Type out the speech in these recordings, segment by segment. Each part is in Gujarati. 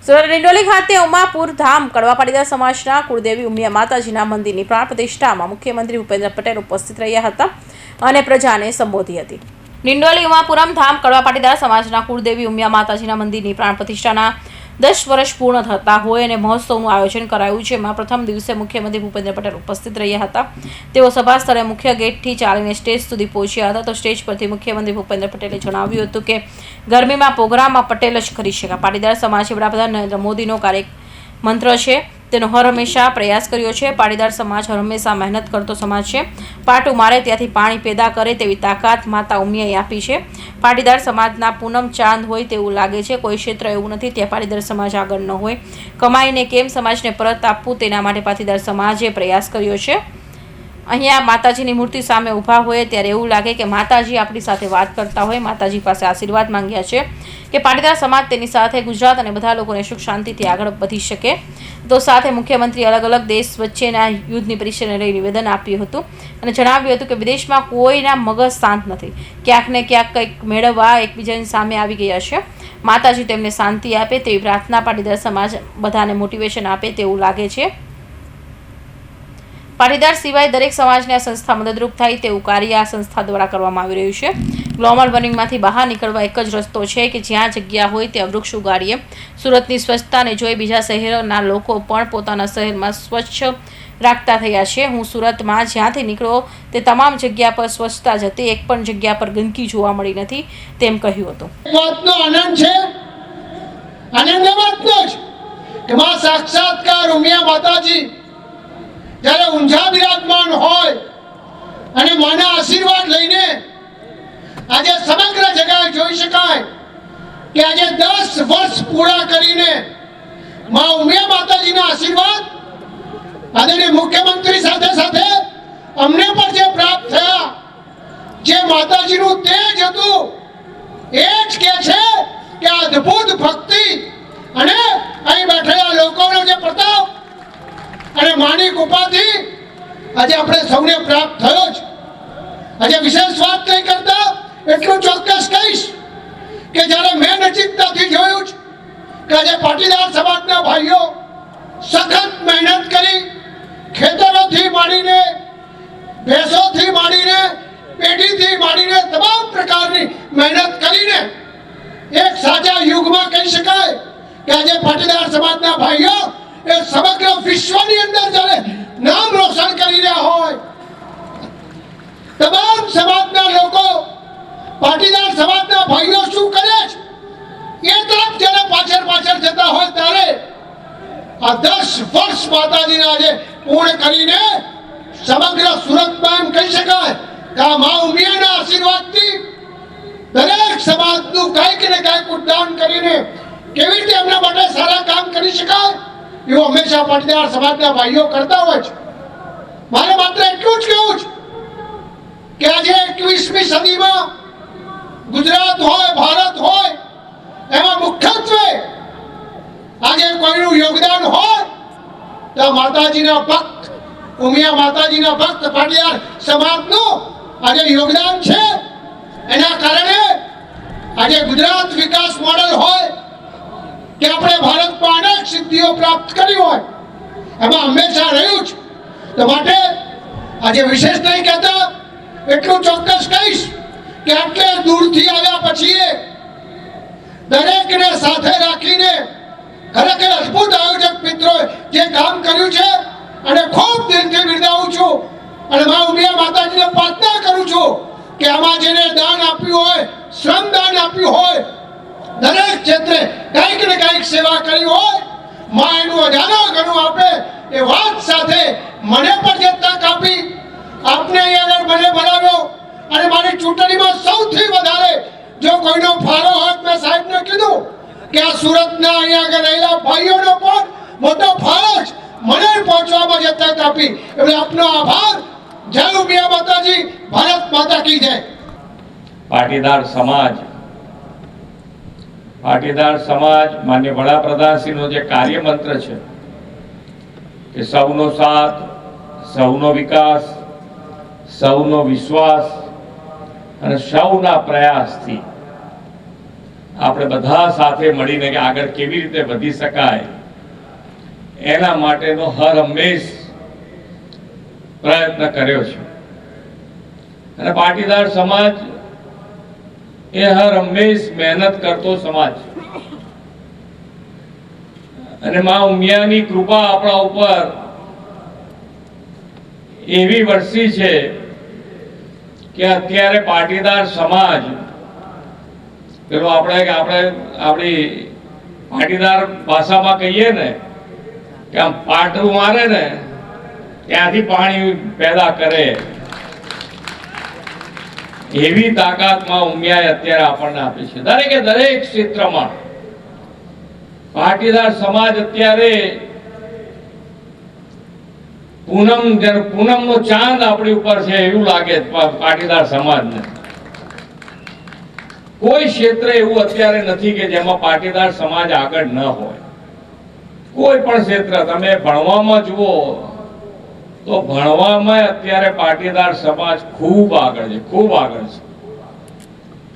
સુરત ડિંડોલી ખાતે ઉમાપુર ધામ કડવા પાટીદાર સમાજના કુળદેવી ઉમિયા માતાજીના મંદિરની પ્રાણ પ્રતિષ્ઠામાં મુખ્યમંત્રી ભૂપેન્દ્ર પટેલ ઉપસ્થિત રહ્યા હતા અને પ્રજાને સંબોધી હતી। ડિંડોલી ઉમાપુરમ ધામ કડવા પાટીદાર સમાજના કુળદેવી ઉમિયા માતાજીના મંદિરની પ્રાણ પ્રતિષ્ઠાના 10 વર્ષ પૂર્ણ થતા હોય અને મહોત્સવનું આયોજન કરાયું, જેમાં પ્રથમ દિવસે મુખ્યમંત્રી ભૂપેન્દ્ર પટેલ ઉપસ્થિત રહ્યા હતા। તેઓ સભા સ્થળે મુખ્ય ગેટથી ચાલીને સ્ટેજ સુધી પહોંચ્યા હતા, તો સ્ટેજ પરથી મુખ્યમંત્રી ભૂપેન્દ્ર પટેલે જણાવ્યું હતું કે ગરમીમાં પ્રોગ્રામમાં પટેલ જ કરી શકે। પાટીદાર સમાજે વડાપ્રધાન નરેન્દ્ર મોદીનો કાર્ય મંત્ર છે, તેનો હર હંમેશા પ્રયાસ કર્યો છે। પાટીદાર સમાજ હર હંમેશા મહેનત કરતો સમાજ છે। પાટું મારે ત્યાંથી પાણી પેદા કરે તેવી તાકાત માતા ઉમિયાએ આપી છે। પાટીદાર સમાજના પૂનમ ચાંદ હોય તેવું લાગે છે। કોઈ ક્ષેત્ર એવું નથી ત્યાં પાટીદાર સમાજ આગળ ન હોય। કમાઈને કેમ સમાજને પરત આપવું તેના માટે પાટીદાર સમાજે પ્રયાસ કર્યો છે। અહીંયા માતાજીની મૂર્તિ સામે ઊભા હોય ત્યારે એવું લાગે કે માતાજી આપણી સાથે વાત કરતા હોય। માતાજી પાસે આશીર્વાદ માંગ્યા છે કે પાટીદાર સમાજ તેની સાથે ગુજરાત અને બધા લોકોને સુખ શાંતિથી આગળ વધી શકે। તો સાથે મુખ્યમંત્રી અલગ અલગ દેશ વચ્ચેના યુદ્ધની પરિસ્થિતિને લઈ નિવેદન આપ્યું હતું અને જણાવ્યું હતું કે વિદેશમાં કોઈના મગજ શાંત નથી, ક્યાંક ને ક્યાંક કંઈક મેળવવા એકબીજાની સામે આવી ગયા છે। માતાજી તેમને શાંતિ આપે તેવી પ્રાર્થના પાટીદાર સમાજ બધાને મોટિવેશન આપે તેવું લાગે છે। પાટીદાર સિવાય દરેક સમાજને આ સંસ્થા મદદરૂપ થાય તેવું કાર્ય આ સંસ્થા દ્વારા કરવામાં આવી રહ્યું છે। ગ્લોબલ વોર્મિંગમાંથી બહાર નીકળવા એક જ રસ્તો છે કે જ્યાં જગ્યા હોય ત્યાં વૃક્ષ ઉગાડીએ। સુરતની સ્વચ્છતાને જોઈ બીજા શહેરોના લોકો પણ પોતાના શહેરમાં સ્વચ્છ રાખતા થયા છે। હું સુરતમાં જ્યાંથી નીકળ્યો તે તમામ જગ્યા પર સ્વચ્છતા જ હતી, એક પણ જગ્યા પર ગંદકી જોવા મળી નથી તેમ કહ્યું હતું। વાતનો આનંદ છે, આનંદ વાતનો જ કે માં સાક્ષાત્કાર ઉમિયા માતાજી જ્યારે ઊંઝા બિરાજમાન હોય અને માના આશીર્વાદ લઈને આજે સમગ્ર જગ્યાએ જોઈ શકાય કે આજે 10 વર્ષ પૂરા કરીને માં ઉમિયા માતાજીના આશીર્વાદ આદરણીય મુખ્યમંત્રી સાથે સાથે અમને પણ જે પ્રાપ્ત થયા, જે માતાજીનું તેજ હતું એ જ કે છે કે અદ્ભુત ભક્તિ અને અહીં બેઠેલા લોકોનો જે પ્રતાપ અને માની કૃપાથી આજે આપણે સૌને પ્રાપ્ત થયો છે। આજે વિશેષ વાત નહીં કરતા એટલું ચોક્કસ કહીશ કે જ્યારે મેં નજીકતાથી જોયું છે કે આજે પાટીદાર સમાજના ભાઈઓ સખત મહેનત કરી ખેતરોથી માંડીને ભેંસોથી માંડીને પેઢીથી માંડીને તમામ પ્રકારની મહેનત કરીને એક સાચા યુગમાં કહી શકાય કે આજે પાટીદાર સમાજના ભાઈઓ એ સમગ્ર વિશ્વની અંદર જ્યારે નામ રોશન કરી રહ્યા હોય, તમામ સમાજના લોકો પાટીદાર સમાજના ભાઈઓ શું કરે છે એ તરફ જ્યારે પાછળ જતા હોય ત્યારે આ 10 વર્ષ માતાજીના આજે પૂર્ણ કરીને સમગ્ર સુરતમાં કહી શકાય કે આ મા ઉમિયાના આશીર્વાદથી દરેક સમાજનું કંઈક ને કંઈક ઉદ્દાન કરીને કેવી રીતે એમના માટે સારા કામ કરી શકાય એવું હંમેશા પાટીદાર સમાજના ભાઈઓ કરતા હોય છે। મારે માત્ર એટલું જ કહેવું છે કે આજે 21મી સદીમાં ગુજરાત હોય, ભારત હોય, એમાં મુખ્યત્વે આજે કોઈનું યોગદાન હોય તો માતાજીના ભક્ત ઉમિયા માતાજીના ભક્ત પાટીદાર સમાજનું આજે યોગદાન છે। એના કારણે આજે ગુજરાત વિકાસ મોડેલ હોય કે આપણે ભારતમાં અનેક સિદ્ધિઓ પ્રાપ્ત કરી હોય એમાં હંમેશા રહ્યું છે। તો માટે આજે વિશેષ નહીં કહેતા એટલું ચોક્કસ કહીશ કે આટલે દૂરથી આવ્યા પછી દરેકને સાથે રાખીને ખરેખર અદ્ભુત આયોજક મિત્રોએ જે કામ કર્યું છે અને ખૂબ દિલથી બિરદાવું છું અને મા ઉમિયા માતાજીને પ્રાર્થના કરું છું કે આમાં જેને દાન આપ્યું હોય, શ્રમ દાન આપ્યું હોય, દરેક ક્ષેત્રે કંઈક ને કંઈક સેવા કરી હોય, માં એનું હજારો ગણું આપે એ વાત સાથે મને પણ જે તક આપી, આપને અહીંયા આગળ મને બોલાવ્યો અને મારી ચૂંટણીમાં સૌથી વધારે જો કોઈનો ફાળો હોય મેં સાહેબને કીધું કે આ સુરતના અહીંયા આગળ રહેલા ભાઈઓનો પણ મોટો ફાળો જ મને પહોંચવામાં જે તક આપી એટલે આપનો આભાર। જય ઉમિયા માતાજી, ભારત માતા કી જય। પાટીદાર સમાજ માન્ય વડાપ્રધાનશ્રીનો જે કાર્યમંત્ર છે કે સૌનો સાથ, સૌનો વિકાસ, સૌનો વિશ્વાસ અને સૌના પ્રયાસથી આપણે બધા સાથે મળીને કે આગળ કેવી રીતે વધી શકાય એના માટેનો હર હંમેશ પ્રયત્ન કર્યો છે. અને પાટીદાર સમાજ એ હર હંમેશ મહેનત કરતો સમાજ છે. અને માં ઉમિયાની કૃપા આપણા ઉપર એવી વરસી છે કે અત્યારે પાટીદાર સમાજ પેલો આપણે આપણી પાટીદાર ભાષામાં કહીએ ને કે આમ પાટરું મારે ને ત્યાંથી પાણી પેદા કરે એવી તાકાતમાં ઉમિયાએ અત્યારે આપણને આપી છે. દરેકે દરેક ક્ષેત્રમાં પાટીદાર સમાજ અત્યારે પૂનમનો ચાંદ આપણી ઉપર છે એવું લાગે પાટીદાર સમાજને. કોઈ ક્ષેત્ર એવું અત્યારે નથી કે જેમાં પાટીદાર સમાજ આગળ ન હોય. કોઈ પણ ક્ષેત્ર તમે ભણવામાં જુઓ તો ભણવામાં અત્યારે પાટીદાર સમાજ ખૂબ આગળ છે, ખૂબ આગળ છે.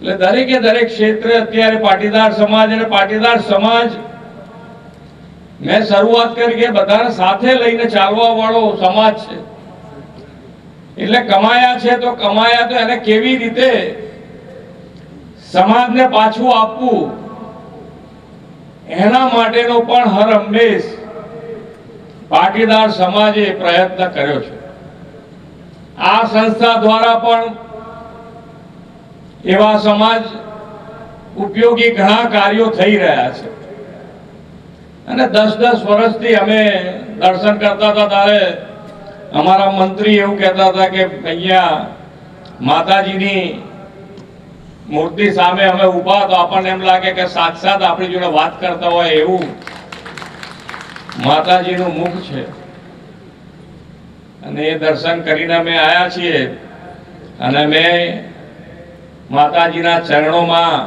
એટલે દરેકે દરેક ક્ષેત્રે અત્યારે પાટીદાર સમાજ અને પાટીદાર સમાજ મેં શરૂઆત કરી કે બધાને સાથે લઈને ચાલવા વાળો સમાજ છે. એટલે કમાયા છે તો કમાયા તો એને કેવી રીતે સમાજને પાછું આપવું એના માટેનો પણ હર હંમેશ પાટીદાર સમાજે પ્રયત્ન કર્યો છે. આ સંસ્થા દ્વારા પણ એવા સમાજ ઉપયોગી ઘણા કાર્યો થઈ રહ્યા છે. અને 10-10 વર્ષથી અમે દર્શન કરતા હતા ત્યારે અમારા મંત્રી એવું કહેતા હતા કે અહીંયા માતાજીની મૂર્તિ સામે અમે ઊભા તો આપણને એમ લાગે કે સાક્ષાત આપણી જોડે વાત કરતા હોય એવું માતાજીનું મુખ છે. અને એ દર્શન કરીને અમે આવ્યા છીએ અને મેં માતાજીના ચરણોમાં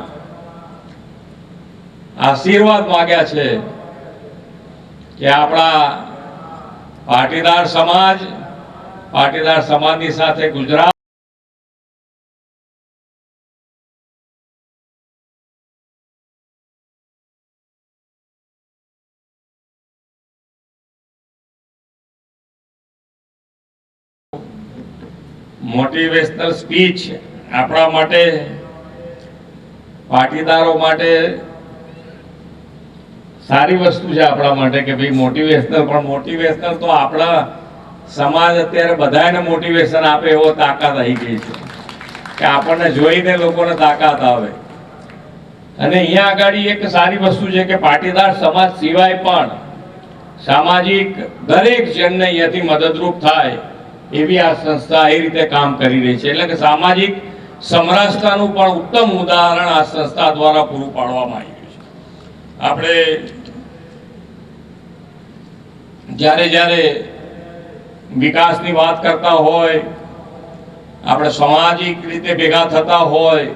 આશીર્વાદ માંગ્યા છે કે આપણા પાટીદાર સમાજની સાથે ગુજરાત મોટિવેશનલ સ્પીચ આપણા માટે પાટીદારો માટે સારી વસ્તુ છે. આપણા માટે કે ભાઈ મોટિવેશનલ તો આપણા સમાજ અત્યારે બધાને મોટિવેશન આપે એવો તાકાત આવી ગઈ છે કે આપણને જોઈને લોકોને તાકાત આવે. અને અહીંયા આગળ એક સારી વસ્તુ છે કે પાટીદાર સમાજ સિવાય પણ સામાજિક દરેક જણને અહીંયાથી મદદરૂપ થાય એવી આ સંસ્થા એ રીતે કામ કરી રહી છે. એટલે કે સામાજિક સમરસતાનું પણ ઉત્તમ ઉદાહરણ આ સંસ્થા દ્વારા પૂરું પાડવામાં આવ્યું છે. આપણે જ્યારે વિકાસની વાત કરતા હોય, આપણે સામાજિક રીતે ભેગા થતા હોય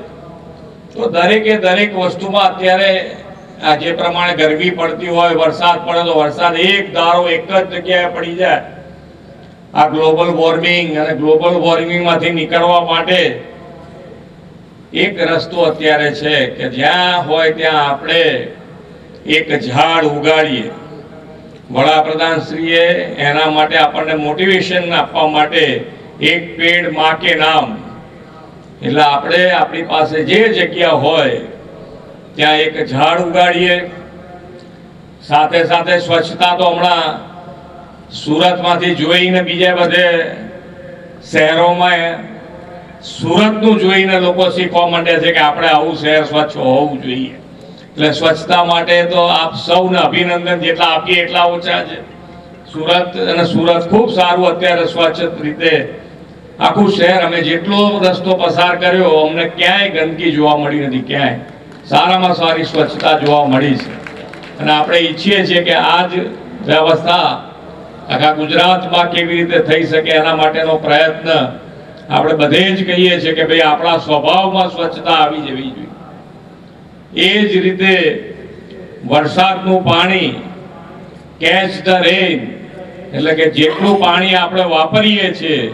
તો દરેકે દરેક વસ્તુમાં અત્યારે આ જે પ્રમાણે ગરમી પડતી હોય, વરસાદ પડે તો વરસાદ એક ધારો એક જ જગ્યાએ પડી જાય. આ ગ્લોબલ વોર્મિંગ અને ગ્લોબલ વોર્મિંગમાંથી નીકળવા માટે એક રસ્તો અત્યારે છે કે જ્યાં હોય ત્યાં આપણે એક ઝાડ ઉગાડીએ. વડાપ્રધાનશ્રીએ એના માટે આપણને મોટિવેશન આપવા માટે એક પેડ માં કે નામ, એટલે આપણે આપણી પાસે જે જગ્યા હોય ત્યાં એક ઝાડ ઉગાડીએ. સાથે સાથે સ્વચ્છતા તો હમણાં સુરતમાંથી જોઈને બીજા બધે શહેરોમાં સુરતનું જોઈને લોકો શીખવા માંડે છે કે આપણે આવું શહેર સ્વચ્છ હોવું જોઈએ. એટલે સ્વચ્છતા માટે તો આપ સૌને અભિનંદન, જેટલા આપીએ એટલા ઓછા છે. સુરત ખૂબ સારું અત્યારે સ્વચ્છ રીતે આખું શહેર, અમે જેટલો રસ્તો પસાર કર્યો અમને ક્યાંય ગંદકી જોવા મળી નથી, ક્યાંય સારામાં સારી સ્વચ્છતા જોવા મળી છે. અને આપણે ઈચ્છીએ છીએ કે આ જ વ્યવસ્થા આખા ગુજરાતમાં કેવી રીતે થઈ શકે એના માટેનો પ્રયત્ન આપણે બધે જ કહીએ છીએ કે ભાઈ આપણા સ્વભાવમાં સ્વચ્છતા આવી જવી જોઈએ. એ જ રીતે વરસાદનું પાણી, કેચ ધ રેન, એટલે કે જેટલું પાણી આપણે વાપરીએ છીએ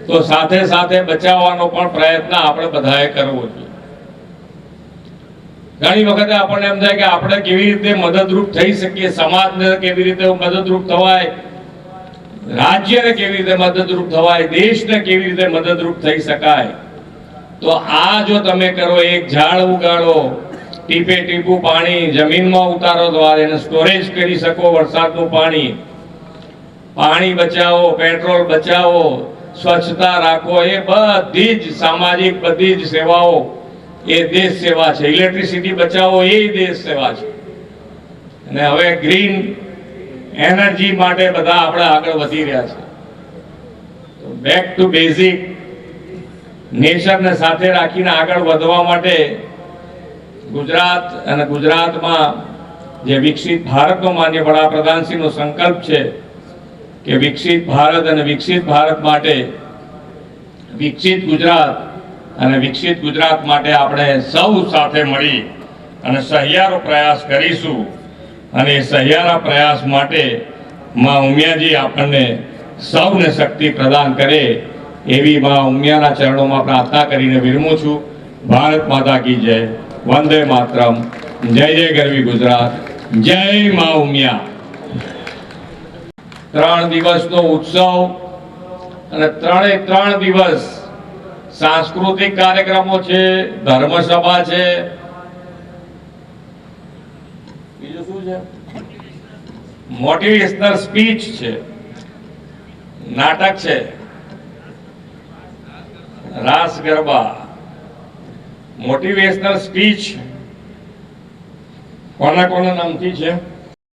તો સાથે સાથે બચાવવાનો પણ પ્રયત્ન આપણે બધાએ કરવો જોઈએ. ઘણી વખતે આપણને એમ થાય કે આપણે કેવી રીતે મદદરૂપ થઈ શકીએ, સમાજને કેવી રીતે મદદરૂપ થવાય, રાજ્યને કેવી રીતે મદદરૂપ થવાય, દેશને કેવી રીતે મદદરૂપ થઈ શકાય. તો આ જો તમે કરો, એક ઝાડ ઉગાડો, ટીપે ટીપું પાણી જમીનમાં ઉતારો દ્વારા એને સ્ટોરેજ કરી શકો, વરસાદનું પાણી બચાવો, પેટ્રોલ બચાવો, સ્વચ્છતા રાખો, એ બધી જ સામાજિક બધી જ સેવાઓ એ દેશ સેવા છે. ઇલેક્ટ્રિસિટી બચાવો એ દેશ સેવા છે. અને હવે ગ્રીન એનર્જી માટે બધા આપણે આગળ વધી રહ્યા છે. બેક ટુ બેઝિક નેશનને સાથે રાખીને આગળ વધવા માટે ગુજરાત અને ગુજરાતમાં જે વિકસિત ભારતનો માન્ય વડાપ્રધાનશ્રીનો સંકલ્પ છે કે વિકસિત ભારત અને વિકસિત ભારત માટે વિકસિત ગુજરાત અને વિકસિત ગુજરાત માટે આપણે સૌ સાથે મળી અને સહિયારો પ્રયાસ કરીશું. અને એ સહિયારા પ્રયાસ માટે માં ઉમિયાજી આપણને સૌને શક્તિ પ્રદાન કરે એવી માં ઉમિયાના ચરણોમાં પ્રાર્થના કરીને વિરમું છું. ભારત માતા કી જય, વંદે માતરમ, જય જય ગરવી ગુજરાત, જય માં ઉમિયા. 3 દિવસનો ઉત્સવ અને 3 દિવસ સાંસ્કૃતિક કાર્યક્રમો છે, ધર્મસભા છે, બીજું શું છે, મોટિવેશનલ સ્પીચ છે, નાટક છે, રાસ ગરબા. મોટિવેશનલ સ્પીચ કોના નામથી છે?